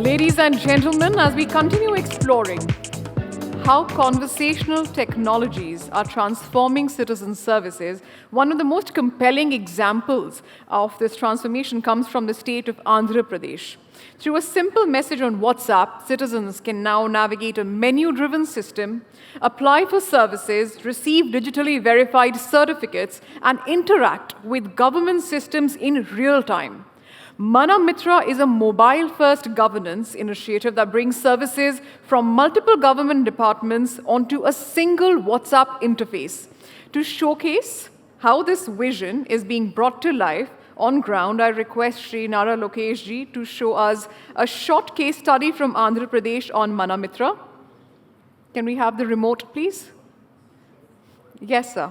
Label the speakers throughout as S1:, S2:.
S1: Ladies and gentlemen, as we continue exploring how conversational technologies are transforming citizen services, one of the most compelling examples of this transformation comes from the state of Andhra Pradesh. Through a simple message on WhatsApp, citizens can now navigate a menu-driven system, apply for services, receive digitally verified certificates, and interact with government systems in real time. Manamitra is a mobile-first governance initiative that brings services from multiple government departments onto a single WhatsApp interface. To showcase how this vision is being brought to life on ground, I request Shri Nara Lokesh ji to show us a short case study from Andhra Pradesh on Manamitra. Can we have the remote, please? Yes, sir.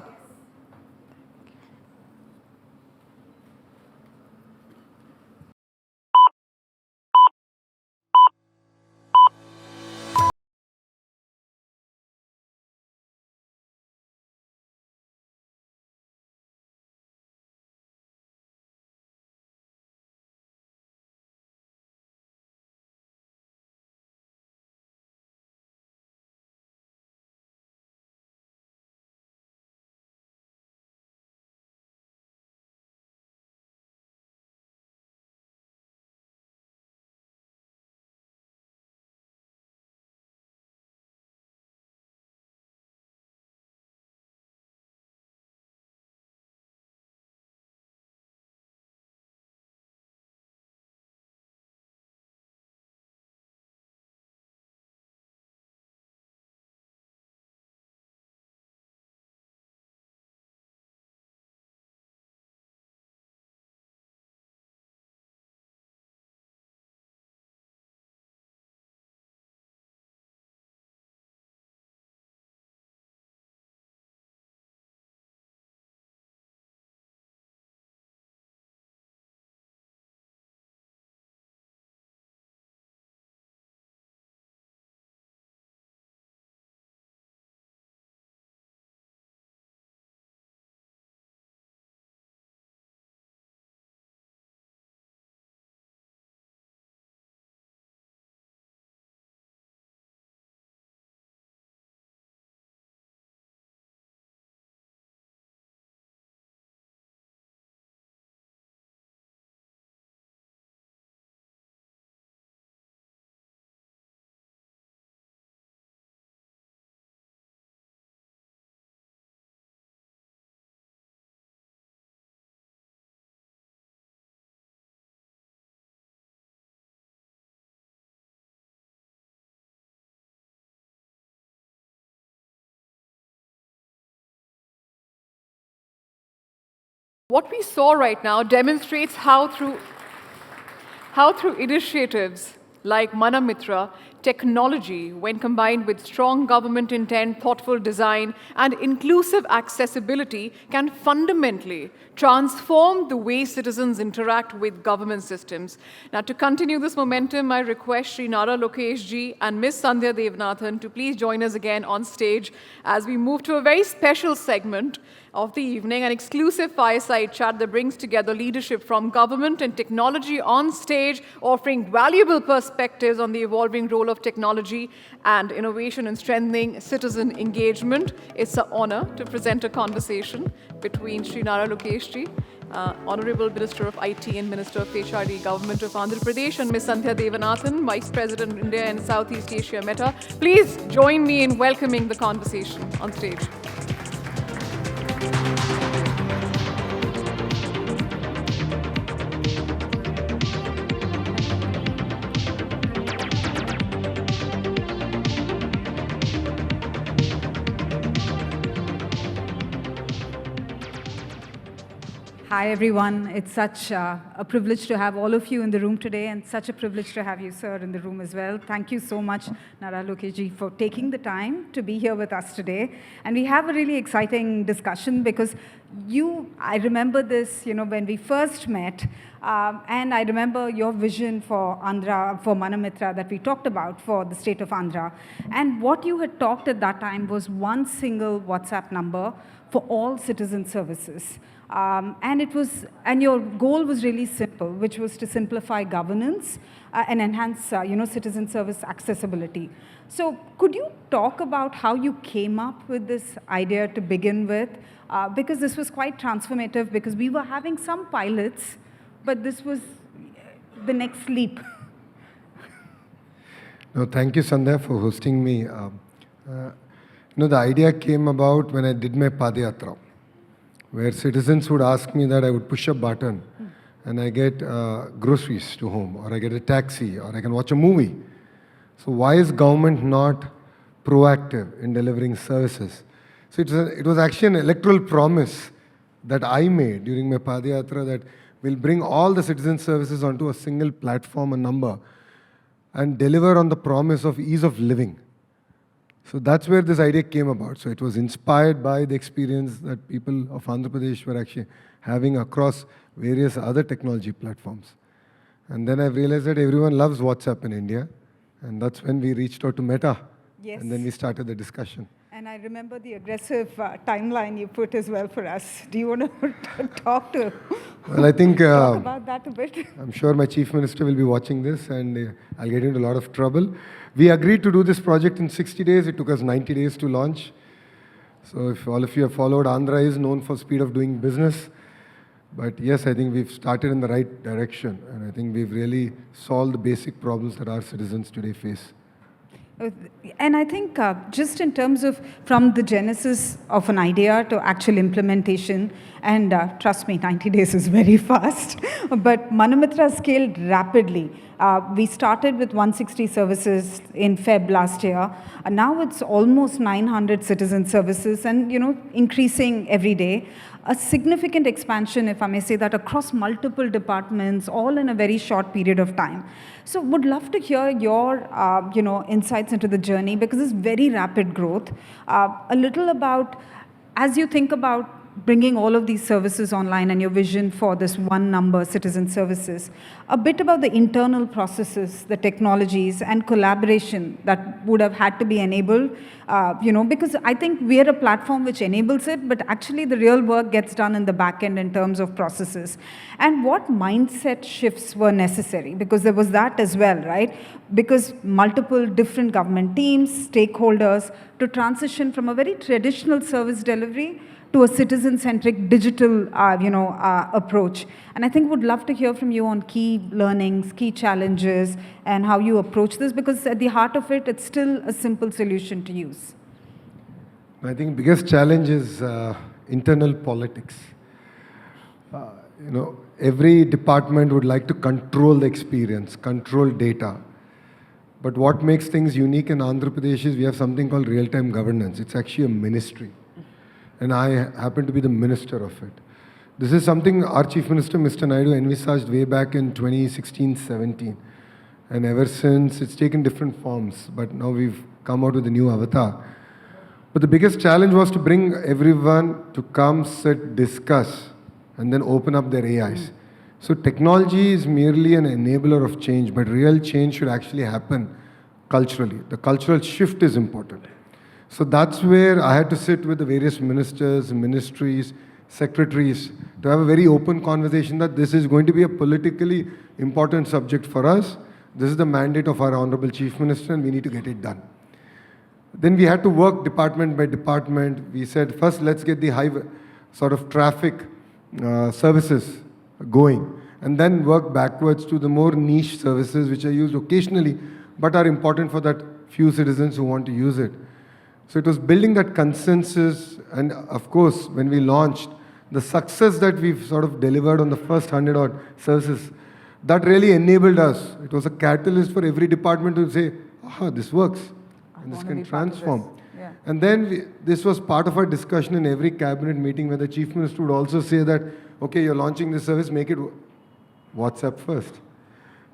S1: What we saw right now demonstrates how through initiatives like Manamitra, technology, when combined with strong government intent, thoughtful design, and inclusive accessibility, can fundamentally transform the way citizens interact with government systems. Now, to continue this momentum, I request Sri Nara Lokesh ji and Ms. Sandhya Devanathan to please join us again on stage as we move to a very special segment of the evening, an exclusive fireside chat that brings together leadership from government and technology on stage, offering valuable perspectives on the evolving role of technology and innovation in strengthening citizen engagement. It's an honor to present a conversation between Sri Nara Lokesh ji, Honorable Minister of IT and Minister of HRD, Government of Andhra Pradesh, and Ms. Sandhya Devanathan, Vice President, India and Southeast Asia Meta. Please join me in welcoming the conversation on stage.
S2: Hi, everyone. It's such a privilege to have all of you in the room today, and such a privilege to have you, sir, in the room as well. Thank you so much, Nara Lokesh, for taking the time to be here with us today. And we have a really exciting discussion because I remember this, when we first met, and I remember your vision for Andhra, for Manamitra that we talked about for the state of Andhra. And what you had talked at that time was one single WhatsApp number for all citizen services. And your goal was really simple, which was to simplify governance and enhance, citizen service accessibility. So could you talk about how you came up with this idea to begin with? Because this was quite transformative, because we were having some pilots, but this was the next leap.
S3: No, thank you, Sandhya, for hosting me. The idea came about when I did my Padayatra, where citizens would ask me that I would push a button and I get groceries to home, or I get a taxi, or I can watch a movie. So why is government not proactive in delivering services? So it was actually an electoral promise that I made during my Padayatra that we'll bring all the citizen services onto a single platform, a number, and deliver on the promise of ease of living. So that's where this idea came about. So it was inspired by the experience that people of Andhra Pradesh were actually having across various other technology platforms. And then I realized that everyone loves WhatsApp in India. And that's when we reached out to Meta.
S2: Yes.
S3: And then we started the discussion.
S2: And I remember the aggressive timeline you put as well for us. Do you want to talk
S3: Well, I think
S2: talk about that a bit?
S3: I'm sure my chief minister will be watching this, and I'll get into a lot of trouble. We agreed to do this project in 60 days. It took us 90 days to launch. So if all of you have followed, Andhra is known for speed of doing business. But yes, I think we've started in the right direction, and I think we've really solved the basic problems that our citizens today face.
S2: And I think just in terms of from the genesis of an idea to actual implementation, and trust me, 90 days is very fast, but Manamitra scaled rapidly. We started with 160 services in Feb last year. Now it's almost 900 citizen services and, increasing every day. A significant expansion, if I may say that, across multiple departments, all in a very short period of time. So would love to hear your, insights into the journey, because it's very rapid growth. A little about, as you think about bringing all of these services online and your vision for this one number citizen services, a bit about the internal processes, the technologies and collaboration that would have had to be enabled, because I think we're a platform which enables it, but actually the real work gets done in the back end in terms of processes. And what mindset shifts were necessary? Because there was that as well, right? Because multiple different government teams, stakeholders, to transition from a very traditional service delivery to a citizen-centric digital, approach. And I think would love to hear from you on key learnings, key challenges, and how you approach this, because at the heart of it, it's still a simple solution to use.
S3: I think the biggest challenge is internal politics. Every department would like to control the experience, control data. But what makes things unique in Andhra Pradesh is we have something called real-time governance. It's actually a ministry. And I happen to be the minister of it. This is something our Chief Minister, Mr. Naidu, envisaged way back in 2016-17. And ever since, it's taken different forms. But now we've come out with a new avatar. But the biggest challenge was to bring everyone to come, sit, discuss, and then open up their AIs. So technology is merely an enabler of change, but real change should actually happen culturally. The cultural shift is important. So that's where I had to sit with the various ministers, ministries, secretaries to have a very open conversation that this is going to be a politically important subject for us. This is the mandate of our Honorable Chief Minister and we need to get it done. Then we had to work department by department. We said, first let's get the high sort of traffic services going, and then work backwards to the more niche services which are used occasionally but are important for that few citizens who want to use it. So it was building that consensus, and of course, when we launched, the success that we've sort of delivered on the first 100 odd services, that really enabled us. It was a catalyst for every department to say, aha, this works, and this can transform.
S2: Yeah.
S3: And then this was part of our discussion in every cabinet meeting where the Chief Minister would also say that, okay, you're launching this service, make it WhatsApp first.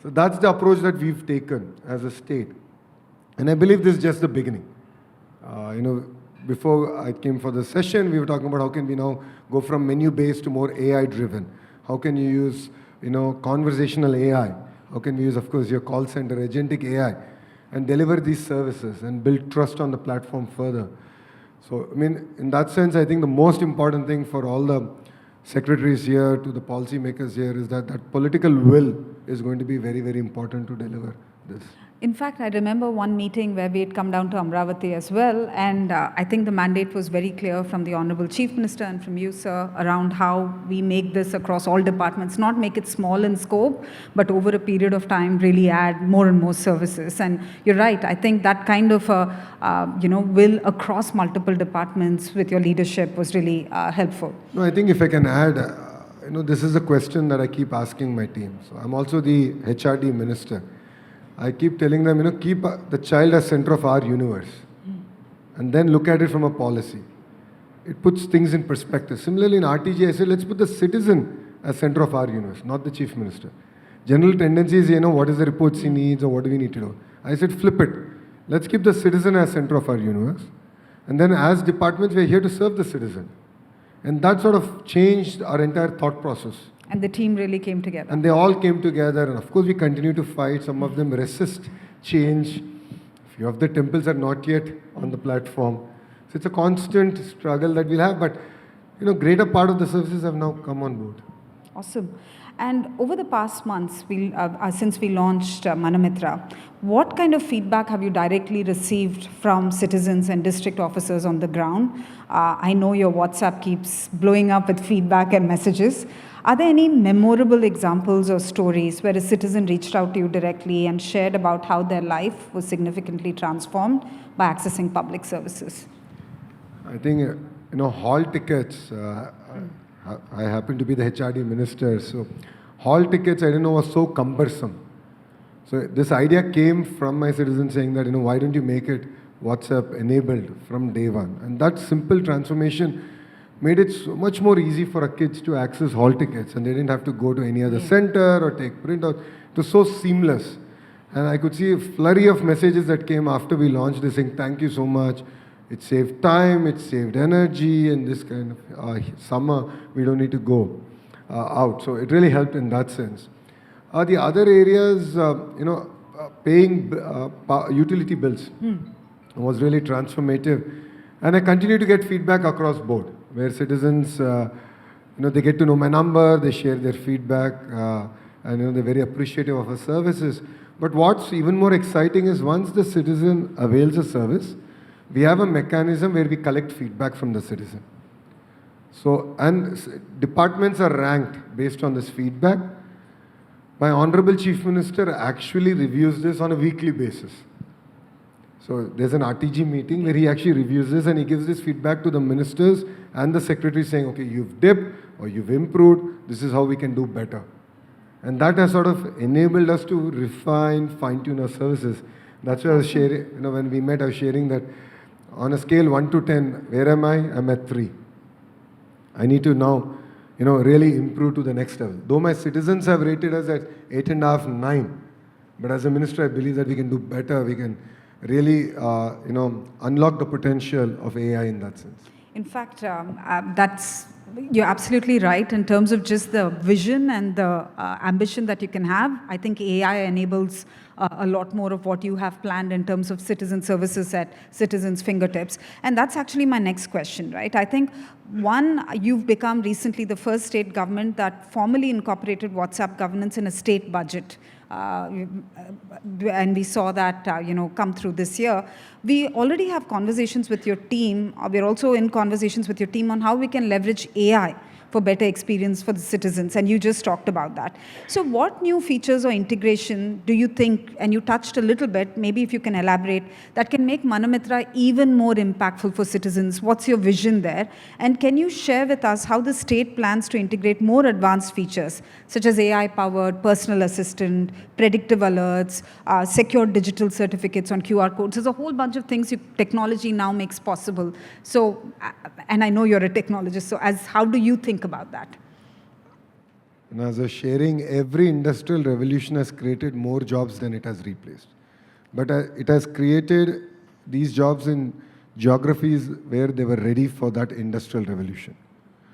S3: So that's the approach that we've taken as a state. And I believe this is just the beginning. Before I came for the session, we were talking about how can we now go from menu-based to more AI-driven. How can you use, conversational AI? How can we use, of course, your call center, agentic AI, and deliver these services and build trust on the platform further? So, in that sense, I think the most important thing for all the secretaries here to the policymakers here is that political will is going to be very, very important to deliver this.
S2: In fact, I remember one meeting where we had come down to Amravati as well, and I think the mandate was very clear from the Honorable Chief Minister and from you, sir, around how we make this across all departments, not make it small in scope, but over a period of time really add more and more services. And you're right, I think that kind of will across multiple departments with your leadership was really helpful.
S3: No, I think if I can add, this is a question that I keep asking my team. So I'm also the HRD minister. I keep telling them, keep the child as center of our universe and then look at it from a policy. It puts things in perspective. Similarly, in RTG, I said, let's put the citizen as center of our universe, not the chief minister. General tendency is, what is the reports he needs or what do we need to do? I said, flip it. Let's keep the citizen as center of our universe. And then as departments, we're here to serve the citizen. And that sort of changed our entire thought process.
S2: And the team really came together.
S3: And they all came together. And of course, we continue to fight. Some of them resist change. A few of the temples are not yet on the platform. So it's a constant struggle that we'll have. But, greater part of the services have now come on board.
S2: Awesome. And over the past months, since we launched Manamitra, what kind of feedback have you directly received from citizens and district officers on the ground? I know your WhatsApp keeps blowing up with feedback and messages. Are there any memorable examples or stories where a citizen reached out to you directly and shared about how their life was significantly transformed by accessing public services?
S3: I think, hall tickets, I happen to be the HRD minister, so hall tickets, I didn't know, was so cumbersome. So this idea came from my citizens saying that, why don't you make it WhatsApp enabled from day one? And that simple transformation made it so much more easy for our kids to access hall tickets, and they didn't have to go to any other center or take printouts. It was so seamless. And I could see a flurry of messages that came after we launched this saying, thank you so much. It saved time, it saved energy, and this kind of summer, we don't need to go out. So it really helped in that sense. The other areas, paying utility bills was really transformative. And I continue to get feedback across board, where citizens, they get to know my number, they share their feedback, and they're very appreciative of our services. But what's even more exciting is once the citizen avails a service, we have a mechanism where we collect feedback from the citizen. So, and departments are ranked based on this feedback. My Honorable Chief Minister actually reviews this on a weekly basis. So there's an RTG meeting where he actually reviews this and he gives this feedback to the ministers and the secretaries saying, okay, you've dipped or you've improved, this is how we can do better. And that has sort of enabled us to refine, fine-tune our services. That's why I was sharing, when we met, I was sharing that on a scale 1 to 10, where am I? I'm at 3. I need to now, really improve to the next level. Though my citizens have rated us at 8.5, 9, but as a minister, I believe that we can do better. We can really, unlock the potential of AI in that sense.
S2: In fact, you're absolutely right in terms of just the vision and the ambition that you can have. I think AI enables a lot more of what you have planned in terms of citizen services at citizens' fingertips. And that's actually my next question, right? I think, one, you've become recently the first state government that formally incorporated WhatsApp governance in a state budget. And we saw that, come through this year. We already have conversations with your team. We're also in conversations with your team on how we can leverage AI for better experience for the citizens, and you just talked about that. So what new features or integration do you think, and you touched a little bit, maybe if you can elaborate, that can make Manamitra even more impactful for citizens? What's your vision there? And can you share with us how the state plans to integrate more advanced features, such as AI-powered personal assistant, predictive alerts, secure digital certificates on QR codes? There's a whole bunch of things technology now makes possible. So, and I know you're a technologist, so how do you think about that?
S3: And as I was sharing, every industrial revolution has created more jobs than it has replaced. But it has created these jobs in geographies where they were ready for that industrial revolution.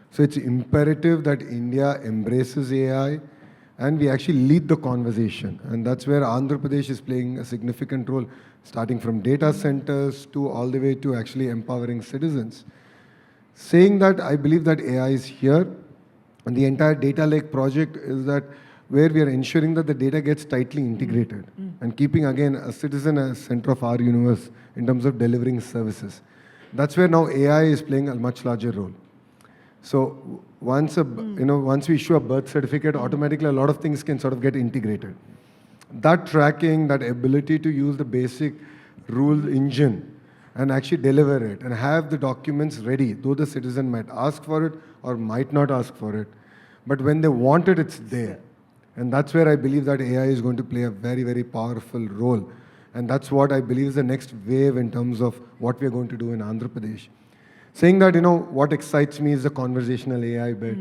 S3: So it's imperative that India embraces AI and we actually lead the conversation. And that's where Andhra Pradesh is playing a significant role, starting from data centers to all the way to actually empowering citizens. Saying that, I believe that AI is here. And the entire data lake project is that where we are ensuring that the data gets tightly integrated and keeping again a citizen as center of our universe in terms of delivering services. That's where now AI is playing a much larger role. So once once we issue a birth certificate, automatically a lot of things can sort of get integrated. That tracking, that ability to use the basic rule engine and actually deliver it and have the documents ready, though the citizen might ask for it or might not ask for it. But when they want it, it's there. And that's where I believe that AI is going to play a very, very powerful role. And that's what I believe is the next wave in terms of what we are going to do in Andhra Pradesh. Saying that, what excites me is the conversational AI bit,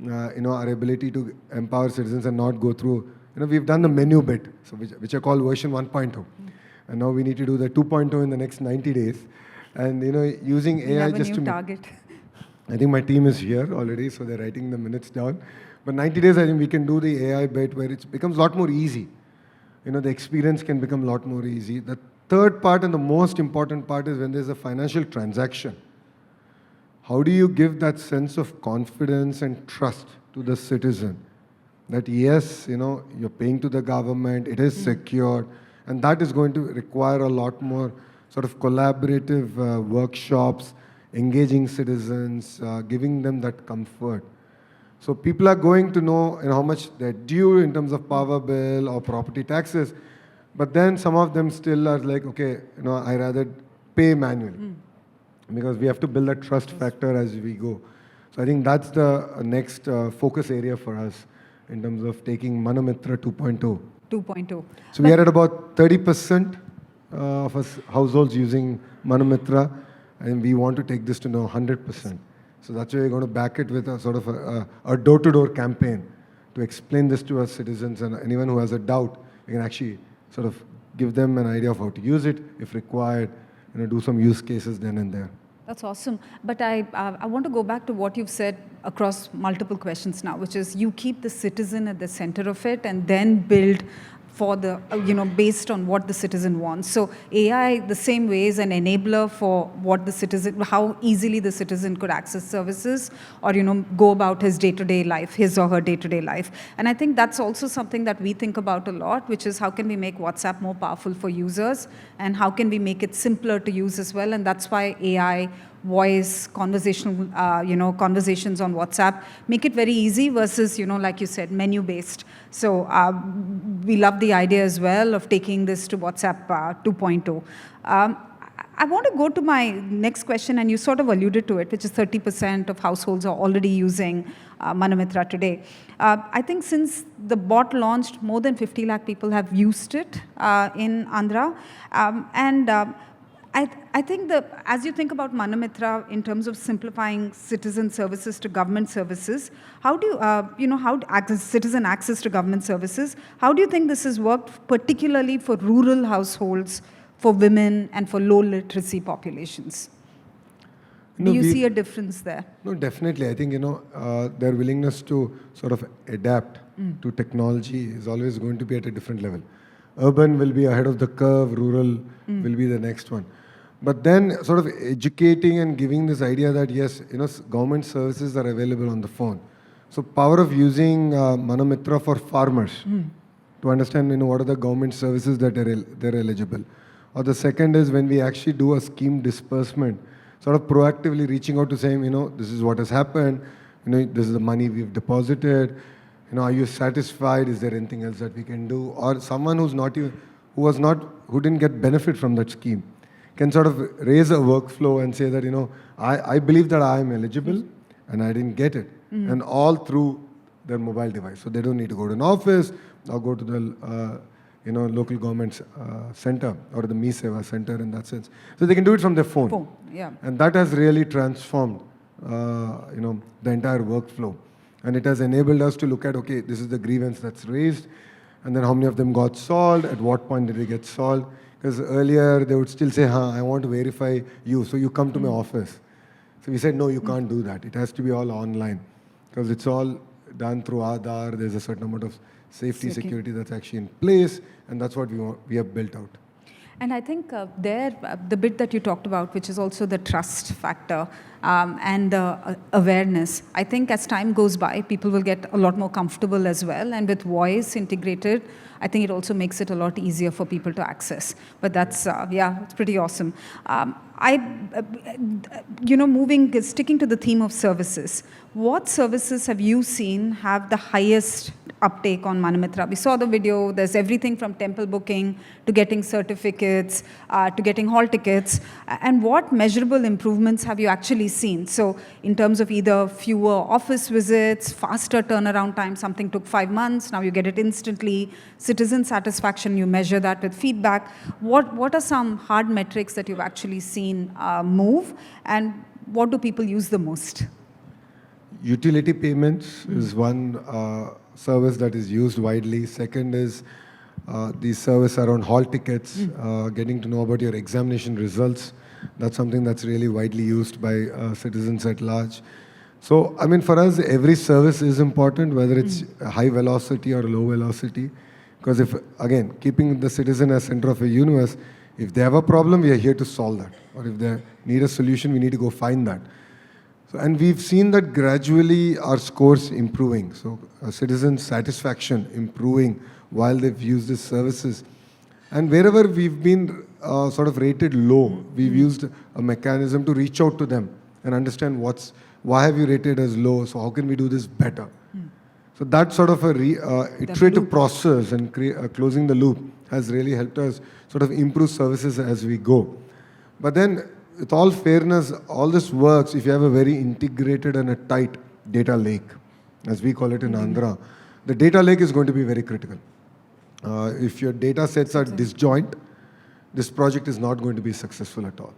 S3: our ability to empower citizens and not go through, we've done the menu bit, so which I call version 1.0. And now we need to do the 2.0 in the next 90 days. And, using AI just to...
S2: target.
S3: I think my team is here already, so they're writing the minutes down. But 90 days, I think we can do the AI bit where it becomes a lot more easy. The experience can become a lot more easy. The third part and the most important part is when there's a financial transaction. How do you give that sense of confidence and trust to the citizen? That yes, you're paying to the government, it is secure, and that is going to require a lot more sort of collaborative workshops, engaging citizens, giving them that comfort. So people are going to know how much they're due in terms of power bill or property taxes, but then some of them still are like, okay, I rather pay manually because we have to build that trust factor as we go. So I think that's the next focus area for us in terms of taking Manamitra 2.0.
S2: 2.0.
S3: So we are at about 30% of us households using Manamitra, and we want to take this to now 100%. So that's why we're going to back it with a sort of a door-to-door campaign to explain this to our citizens, and anyone who has a doubt, we can actually sort of give them an idea of how to use it, if required, do some use cases then and there.
S2: That's awesome. But I want to go back to what you've said across multiple questions now, which is you keep the citizen at the center of it and then build for the, based on what the citizen wants. So AI, the same way, is an enabler for what the citizen, how easily the citizen could access services or, go about his day-to-day life, his or her day-to-day life. And I think that's also something that we think about a lot, which is how can we make WhatsApp more powerful for users and how can we make it simpler to use as well. And that's why AI, voice, conversational, conversations on WhatsApp, make it very easy versus, like you said, menu-based. So we love the idea as well of taking this to WhatsApp 2.0. I want to go to my next question, and you sort of alluded to it, which is 30% of households are already using Manamitra today. I think since the bot launched, more than 50 lakh people have used it in Andhra. I think as you think about Manamitra in terms of simplifying citizen services to government services, how do you, citizen access to government services, how do you think this has worked particularly for rural households, for women and for low literacy populations? Do you see a difference there?
S3: No, definitely. I think, their willingness to sort of adapt to technology is always going to be at a different level. Urban will be ahead of the curve, rural will be the next one. But then sort of educating and giving this idea that yes, government services are available on the phone. So power of using Manamitra for farmers to understand what are the government services that they're eligible. Or the second is when we actually do a scheme disbursement, sort of proactively reaching out to saying, this is what has happened, this is the money we've deposited, are you satisfied? Is there anything else that we can do? Or someone who didn't get benefit from that scheme can sort of raise a workflow and say that, I believe that I am eligible and I didn't get it. And all through their mobile device. So they don't need to go to an office or go to the local government center or the Me Seva center in that sense. So they can do it from their phone.
S2: Yeah.
S3: And that has really transformed, the entire workflow. And it has enabled us to look at, okay, this is the grievance that's raised, and then how many of them got solved, at what point did they get solved. Because earlier they would still say, I want to verify you, so you come to my office. So we said, no, you can't do that. It has to be all online. Because it's all done through Aadhaar. There's a certain amount of safety, security that's actually in place. And that's what we have built out.
S2: And I think the bit that you talked about, which is also the trust factor and the awareness, I think as time goes by, people will get a lot more comfortable as well. And with voice integrated, I think it also makes it a lot easier for people to access. But that's, it's pretty awesome. Sticking to the theme of services, what services have you seen have the highest uptake on Manamitra? We saw the video, there's everything from temple booking to getting certificates, to getting hall tickets. And what measurable improvements have you actually seen? So in terms of either fewer office visits, faster turnaround time, something took 5 months, now you get it instantly, citizen satisfaction, you measure that with feedback. What are some hard metrics that you've actually seen move, and what do people use the most?
S3: Utility payments is one service that is used widely. Second is the service around hall tickets, getting to know about your examination results. That's something that's really widely used by citizens at large. So, I mean, for us, every service is important, whether it's high velocity or low velocity. Because if, again, keeping the citizen as center of a universe, if they have a problem, we are here to solve that. Or if they need a solution, we need to go find that. So, and we've seen that gradually our scores improving. So citizen satisfaction improving while they've used these services. And wherever we've been sort of rated low, we've used a mechanism to reach out to them and understand why have you rated as low, so how can we do this better? So that sort of a iterative process and closing the loop has really helped us sort of improve services as we go. But then, with all fairness, all this works if you have a very integrated and a tight data lake, as we call it in Andhra. The data lake is going to be very critical. If your data sets are disjoint, this project is not going to be successful at all.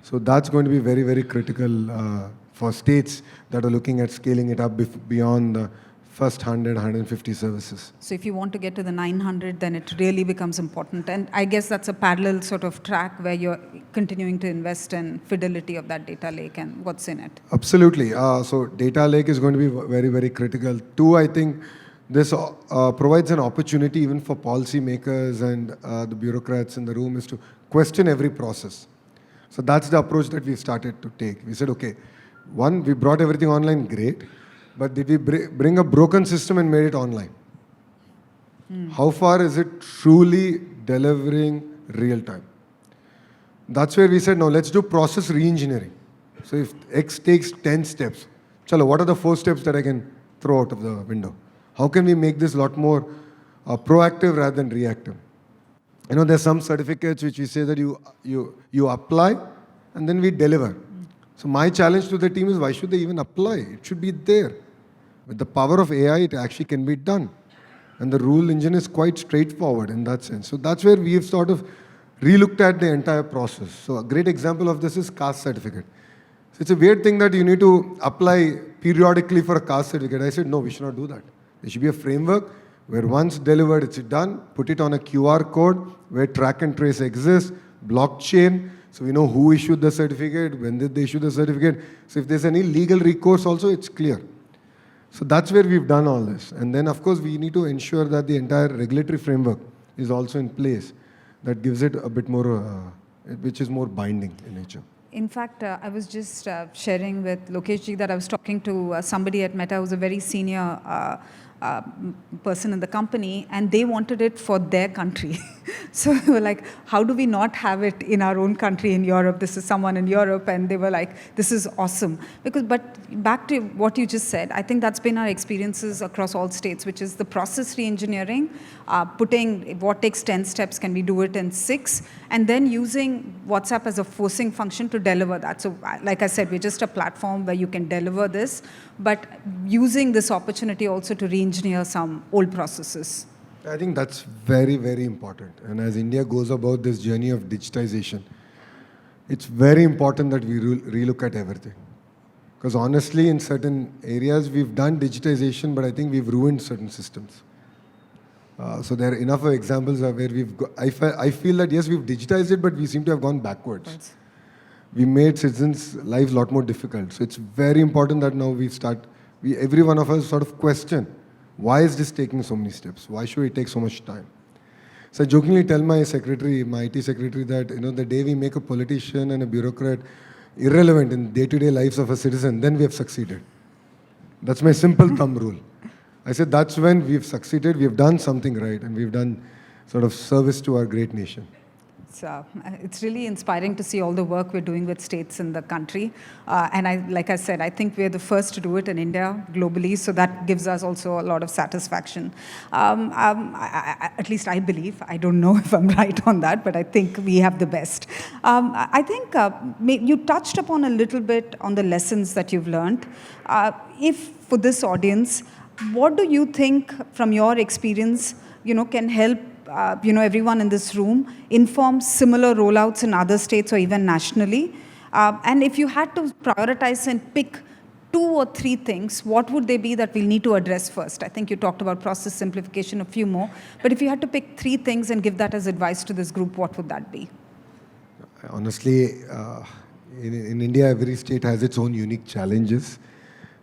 S3: So that's going to be very, very critical for states that are looking at scaling it up beyond the first 100, 150 services.
S2: So if you want to get to the 900, then it really becomes important. And I guess that's a parallel sort of track where you're continuing to invest in fidelity of that data lake and what's in it.
S3: Absolutely. So data lake is going to be very, very critical. Two, I think this provides an opportunity even for policymakers and the bureaucrats in the room is to question every process. So that's the approach that we've started to take. We said, okay, one, we brought everything online, great. But did we bring a broken system and made it online? How far is it truly delivering real time? That's where we said, no, let's do process re-engineering. So if X takes 10 steps, chalo, what are the 4 steps that I can throw out of the window? How can we make this a lot more proactive rather than reactive? You know, there's some certificates which we say that you apply and then we deliver. So my challenge to the team is, why should they even apply? It should be there. With the power of AI, it actually can be done. And the rule engine is quite straightforward in that sense. So that's where we've sort of re-looked at the entire process. So a great example of this is caste certificate. So it's a weird thing that you need to apply periodically for a caste certificate. I said, no, we should not do that. There should be a framework where once delivered, it's done. Put it on a QR code where track and trace exists, blockchain, so we know who issued the certificate, when did they issue the certificate. So if there's any legal recourse also, it's clear. So that's where we've done all this. And then, of course, we need to ensure that the entire regulatory framework is also in place. That gives it a bit more, which is more binding in nature.
S2: In fact, I was just sharing with Lokeshji that I was talking to somebody at Meta who's a very senior person in the company, and they wanted it for their country. So they were like, how do we not have it in our own country in Europe? This is someone in Europe, and they were like, this is awesome. But back to what you just said, I think that's been our experiences across all states, which is the process re-engineering, putting what takes 10 steps, can we do it in 6, and then using WhatsApp as a forcing function to deliver that. So like I said, we're just a platform where you can deliver this, but using this opportunity also to re-engineer some old processes.
S3: I think that's very, very important. And as India goes about this journey of digitization, it's very important that we relook at everything. Because honestly, in certain areas, we've done digitization, but I think we've ruined certain systems. So there are enough of examples of where I feel that yes, we've digitized it, but we seem to have gone backwards.
S2: Right.
S3: We made citizens' lives a lot more difficult. So it's very important that now every one of us sort of question, why is this taking so many steps? Why should it take so much time? So I jokingly tell my secretary, my IT secretary, that the day we make a politician and a bureaucrat irrelevant in day-to-day lives of a citizen, then we have succeeded. That's my simple thumb rule. I said that's when we've succeeded, we've done something right, and we've done sort of service to our great nation.
S2: It's really inspiring to see all the work we're doing with states in the country. And like I said, I think we're the first to do it in India globally, so that gives us also a lot of satisfaction. At least I believe. I don't know if I'm right on that, but I think we have the best. I think you touched upon a little bit on the lessons that you've learned. If for this audience, what do you think from your experience, can help everyone in this room inform similar rollouts in other states or even nationally? And if you had to prioritize and pick 2 or 3 things, what would they be that we'll need to address first? I think you talked about process simplification, a few more. But if you had to pick 3 things and give that as advice to this group, what would that be?
S3: Honestly, in India, every state has its own unique challenges.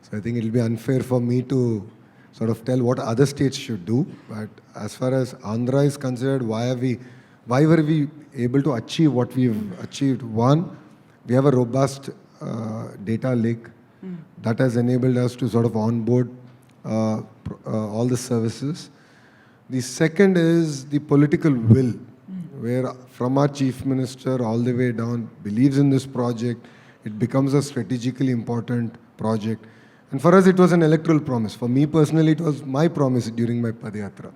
S3: So I think it'll be unfair for me to sort of tell what other states should do. But as far as Andhra is concerned, why were we able to achieve what we've achieved? One, we have a robust data lake that has enabled us to sort of onboard all the services. The second is the political will, where from our chief minister all the way down believes in this project. It becomes a strategically important project. And for us, it was an electoral promise. For me personally, it was my promise during my Padayatra,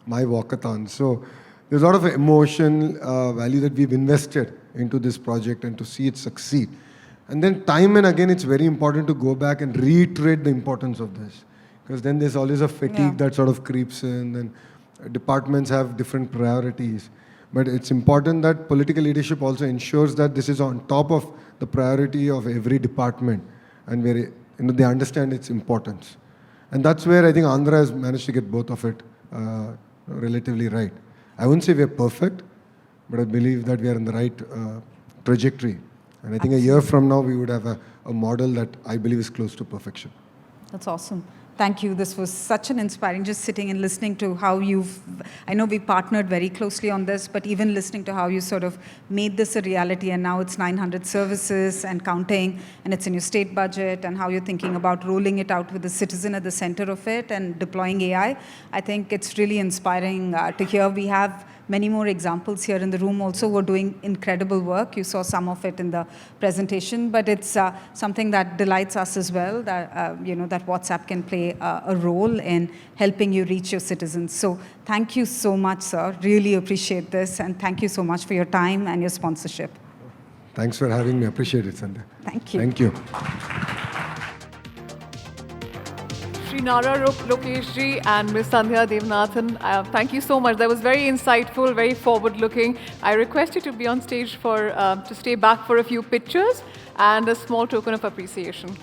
S3: my walkathon. So there's a lot of emotion, value that we've invested into this project and to see it succeed. And then time and again, it's very important to go back and reiterate the importance of this. Because then there's always a fatigue that sort of creeps in, and departments have different priorities. But it's important that political leadership also ensures that this is on top of the priority of every department, and where they understand its importance. And that's where I think Andhra has managed to get both of it relatively right. I wouldn't say we're perfect, but I believe that we are in the right trajectory. And I think a year from now, we would have a model that I believe is close to perfection.
S2: That's awesome. Thank you. This was such an inspiring, just sitting and listening to how I know we partnered very closely on this, but even listening to how you sort of made this a reality, and now it's 900 services and counting, and it's in your state budget, and how you're thinking about rolling it out with the citizen at the center of it and deploying AI. I think it's really inspiring to hear. We have many more examples here in the room also who are doing incredible work. You saw some of it in the presentation, but it's something that delights us as well, that, that WhatsApp can play a role in helping you reach your citizens. So thank you so much, sir. Really appreciate this, and thank you so much for your time and your sponsorship.
S3: Thanks for having me. Appreciate it, Sandhya.
S2: Thank you.
S3: Thank you.
S1: Shri Nara Lokesh ji and Ms. Sandhya Devanathan, thank you so much. That was very insightful, very forward-looking. I request you to be on stage to stay back for a few pictures and a small token of appreciation.